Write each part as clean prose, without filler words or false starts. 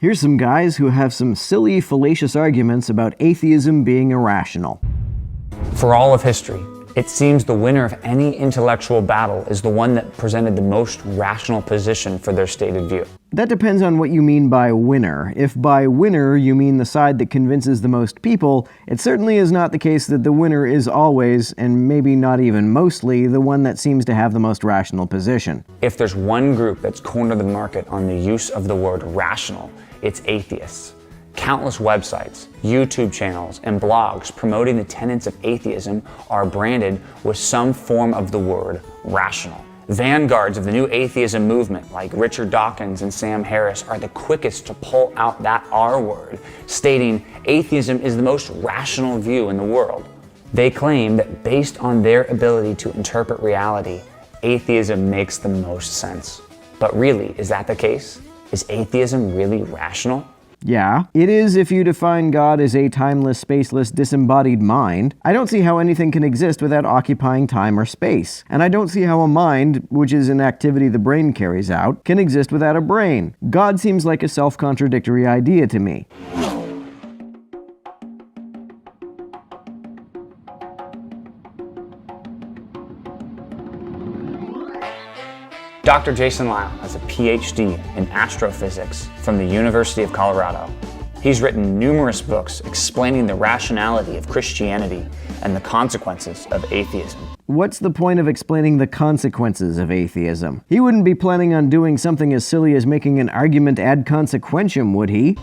Here's some guys who have some silly, fallacious arguments about atheism being irrational. For all of history, it seems the winner of any intellectual battle is the one that presented the most rational position for their stated view. That depends on what you mean by winner. If by winner you mean the side that convinces the most people, it certainly is not the case that the winner is always, and maybe not even mostly, the one that seems to have the most rational position. If there's one group that's cornered the market on the use of the word rational, it's atheists. Countless websites, YouTube channels, and blogs promoting the tenets of atheism are branded with some form of the word rational. Vanguards of the new atheism movement, like Richard Dawkins and Sam Harris, are the quickest to pull out that R word, stating atheism is the most rational view in the world. They claim that based on their ability to interpret reality, atheism makes the most sense. But really, is that the case? Is atheism really rational? Yeah, it is if you define God as a timeless, spaceless, disembodied mind. I don't see how anything can exist without occupying time or space. And I don't see how a mind, which is an activity the brain carries out, can exist without a brain. God seems like a self-contradictory idea to me. Dr. Jason Lisle has a PhD in astrophysics from the University of Colorado. He's written numerous books explaining the rationality of Christianity and the consequences of atheism. What's the point of explaining the consequences of atheism? He wouldn't be planning on doing something as silly as making an argument ad consequentiam, would he?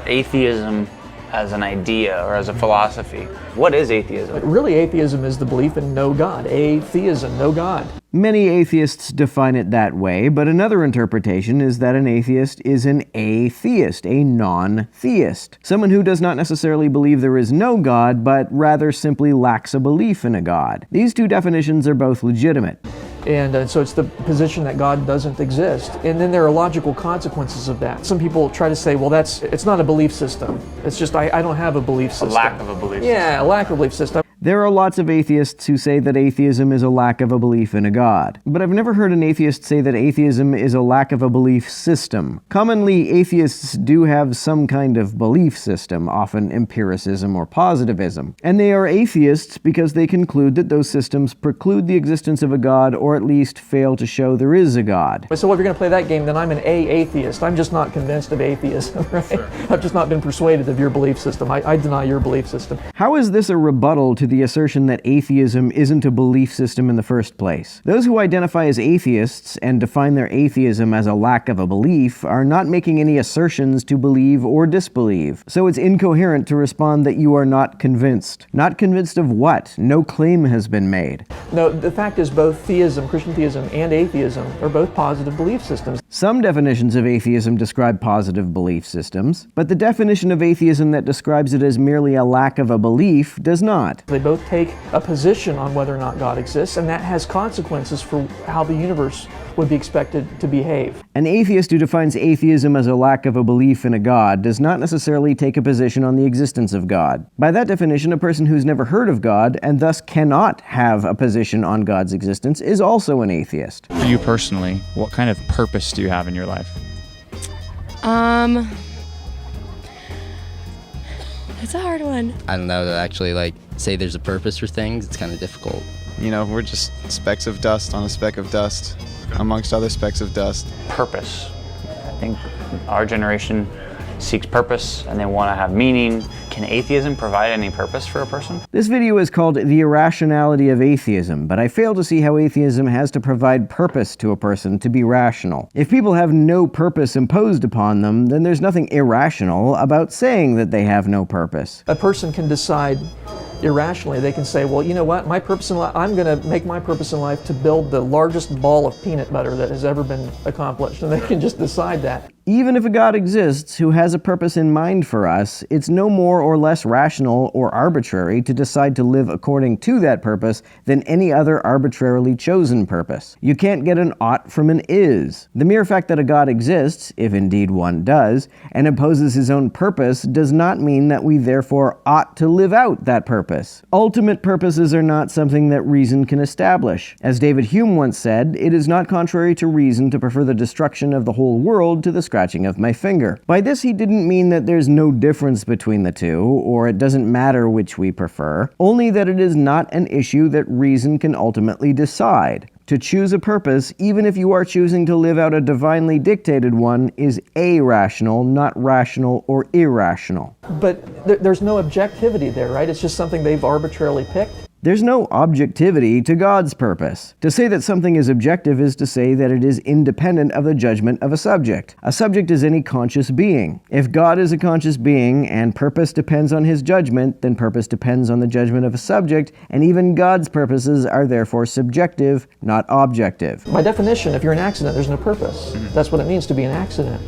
Atheism as an idea or as a philosophy. What is atheism? Really, atheism is the belief in no God. Atheism, no God. Many atheists define it that way, but another interpretation is that an atheist is an atheist, a non-theist. Someone who does not necessarily believe there is no God, but rather simply lacks a belief in a God. These two definitions are both legitimate. And so it's the position that God doesn't exist. And then there are logical consequences of that. Some people try to say, well, it's not a belief system. It's just, I don't have a belief system. A lack of a belief system. Yeah, a lack of a belief system. There are lots of atheists who say that atheism is a lack of a belief in a God. But I've never heard an atheist say that atheism is a lack of a belief system. Commonly, atheists do have some kind of belief system, often empiricism or positivism. And they are atheists because they conclude that those systems preclude the existence of a God, or at least fail to show there is a God. So if you're going to play that game, then I'm an atheist. I'm just not convinced of atheism, right? Sure. I've just not been persuaded of your belief system. I deny your belief system. How is this a rebuttal to the assertion that atheism isn't a belief system in the first place? Those who identify as atheists and define their atheism as a lack of a belief are not making any assertions to believe or disbelieve. So it's incoherent to respond that you are not convinced. Not convinced of what? No claim has been made. No, the fact is both theism, Christian theism, and atheism are both positive belief systems. Some definitions of atheism describe positive belief systems, but the definition of atheism that describes it as merely a lack of a belief does not. They both take a position on whether or not God exists, and that has consequences for how the universe would be expected to behave. An atheist who defines atheism as a lack of a belief in a God does not necessarily take a position on the existence of God. By that definition, a person who's never heard of God, and thus cannot have a position on God's existence, is also an atheist. For you personally, what kind of purpose do you have in your life? It's a hard one. I don't know, to actually say there's a purpose for things, it's kind of difficult. You know, we're just specks of dust on a speck of dust, amongst other specks of dust. Purpose. I think our generation seeks purpose and they want to have meaning. Can atheism provide any purpose for a person? This video is called The Irrationality of Atheism, but I fail to see how atheism has to provide purpose to a person to be rational. If people have no purpose imposed upon them, then there's nothing irrational about saying that they have no purpose. A person can decide irrationally. They can say, well, you know what, my purpose in life, I'm going to make my purpose in life to build the largest ball of peanut butter that has ever been accomplished, and they can just decide that. Even if a God exists who has a purpose in mind for us, it's no more or less rational or arbitrary to decide to live according to that purpose than any other arbitrarily chosen purpose. You can't get an ought from an is. The mere fact that a God exists, if indeed one does, and imposes his own purpose does not mean that we therefore ought to live out that purpose. Ultimate purposes are not something that reason can establish. As David Hume once said, it is not contrary to reason to prefer the destruction of the whole world to the scratching of my finger. By this he didn't mean that there's no difference between the two, or it doesn't matter which we prefer, only that it is not an issue that reason can ultimately decide. To choose a purpose, even if you are choosing to live out a divinely dictated one, is irrational, not rational or irrational. But there's no objectivity there, right? It's just something they've arbitrarily picked. There's no objectivity to God's purpose. To say that something is objective is to say that it is independent of the judgment of a subject. A subject is any conscious being. If God is a conscious being and purpose depends on his judgment, then purpose depends on the judgment of a subject, and even God's purposes are therefore subjective, not objective. By definition, if you're an accident, there's no purpose. That's what it means to be an accident.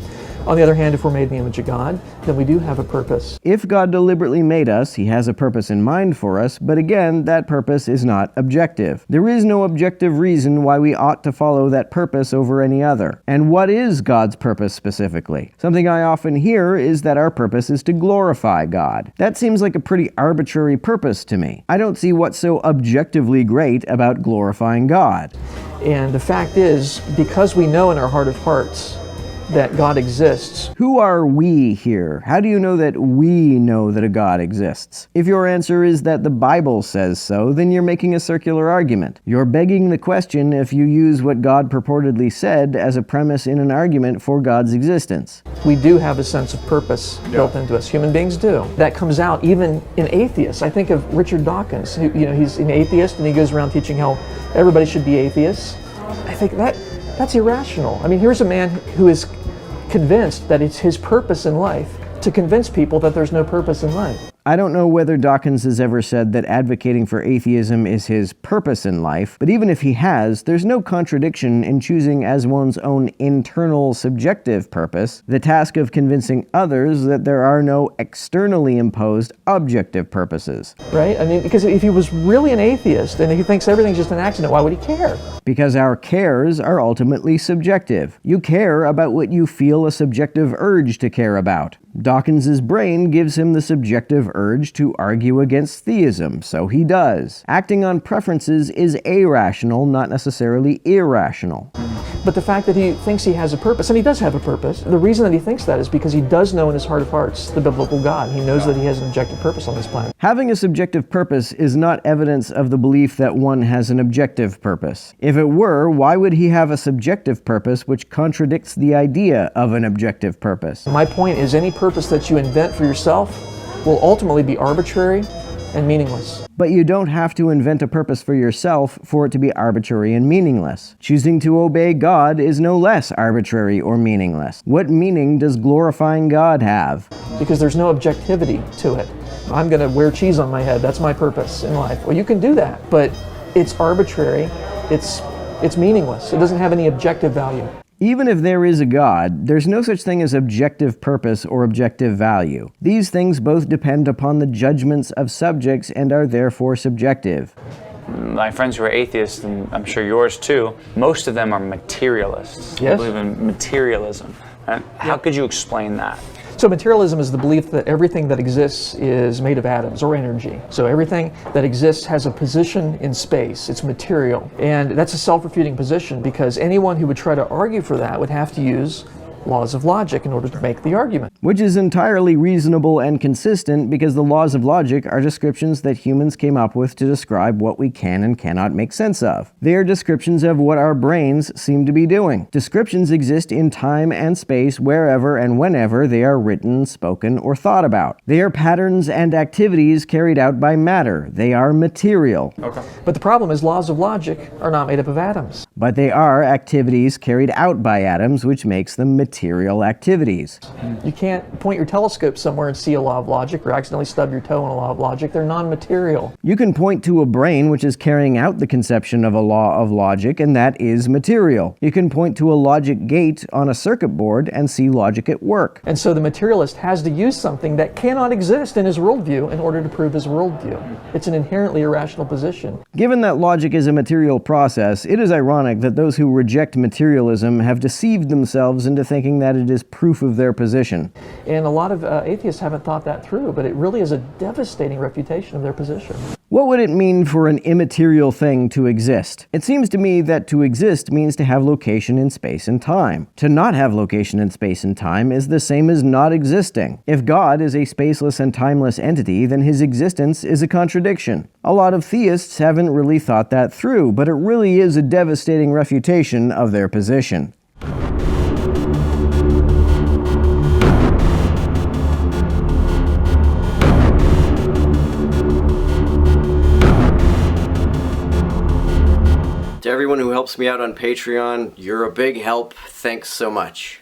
On the other hand, if we're made in the image of God, then we do have a purpose. If God deliberately made us, he has a purpose in mind for us, but again, that purpose is not objective. There is no objective reason why we ought to follow that purpose over any other. And what is God's purpose specifically? Something I often hear is that our purpose is to glorify God. That seems like a pretty arbitrary purpose to me. I don't see what's so objectively great about glorifying God. And the fact is, because we know in our heart of hearts that God exists. Who are we here? How do you know that we know that a God exists? If your answer is that the Bible says so, then you're making a circular argument. You're begging the question if you use what God purportedly said as a premise in an argument for God's existence. We do have a sense of purpose built into us. Human beings do. That comes out even in atheists. I think of Richard Dawkins, who, he's an atheist and he goes around teaching how everybody should be atheists. I think that's irrational. I mean, here's a man who is convinced that it's his purpose in life to convince people that there's no purpose in life. I don't know whether Dawkins has ever said that advocating for atheism is his purpose in life, but even if he has, there's no contradiction in choosing as one's own internal subjective purpose the task of convincing others that there are no externally imposed objective purposes. Right? I mean, because if he was really an atheist and he thinks everything's just an accident, why would he care? Because our cares are ultimately subjective. You care about what you feel a subjective urge to care about. Dawkins's brain gives him the subjective urge to argue against theism, so he does. Acting on preferences is irrational, not necessarily irrational. But the fact that he thinks he has a purpose, and he does have a purpose, the reason that he thinks that is because he does know in his heart of hearts the biblical God. He knows that he has an objective purpose on this planet. Having a subjective purpose is not evidence of the belief that one has an objective purpose. If it were, why would he have a subjective purpose which contradicts the idea of an objective purpose? My point is, any purpose that you invent for yourself will ultimately be arbitrary and meaningless. But you don't have to invent a purpose for yourself for it to be arbitrary and meaningless. Choosing to obey God is no less arbitrary or meaningless. What meaning does glorifying God have? Because there's no objectivity to it. I'm going to wear cheese on my head. That's my purpose in life. Well, you can do that, but it's arbitrary. It's meaningless. It doesn't have any objective value. Even if there is a God, there's no such thing as objective purpose or objective value. These things both depend upon the judgments of subjects and are therefore subjective. My friends who are atheists, and I'm sure yours too, most of them are materialists. Yes. They believe in materialism. How could you explain that? So materialism is the belief that everything that exists is made of atoms or energy. So everything that exists has a position in space. It's material. And that's a self-refuting position because anyone who would try to argue for that would have to use laws of logic in order to make the argument. Which is entirely reasonable and consistent because the laws of logic are descriptions that humans came up with to describe what we can and cannot make sense of. They are descriptions of what our brains seem to be doing. Descriptions exist in time and space wherever and whenever they are written, spoken, or thought about. They are patterns and activities carried out by matter. They are material. Okay. But the problem is laws of logic are not made up of atoms. But they are activities carried out by atoms, which makes them material. material activities. You can't point your telescope somewhere and see a law of logic, or accidentally stub your toe in a law of logic. They're non-material. You can point to a brain which is carrying out the conception of a law of logic, and that is material. You can point to a logic gate on a circuit board and see logic at work. And so the materialist has to use something that cannot exist in his worldview in order to prove his worldview. It's an inherently irrational position. Given that logic is a material process, it is ironic that those who reject materialism have deceived themselves into thinking that it is proof of their position. And a lot of atheists haven't thought that through, but it really is a devastating refutation of their position. What would it mean for an immaterial thing to exist? It seems to me that to exist means to have location in space and time. To not have location in space and time is the same as not existing. If God is a spaceless and timeless entity, then his existence is a contradiction. A lot of theists haven't really thought that through, but it really is a devastating refutation of their position. To everyone who helps me out on Patreon, you're a big help. Thanks so much.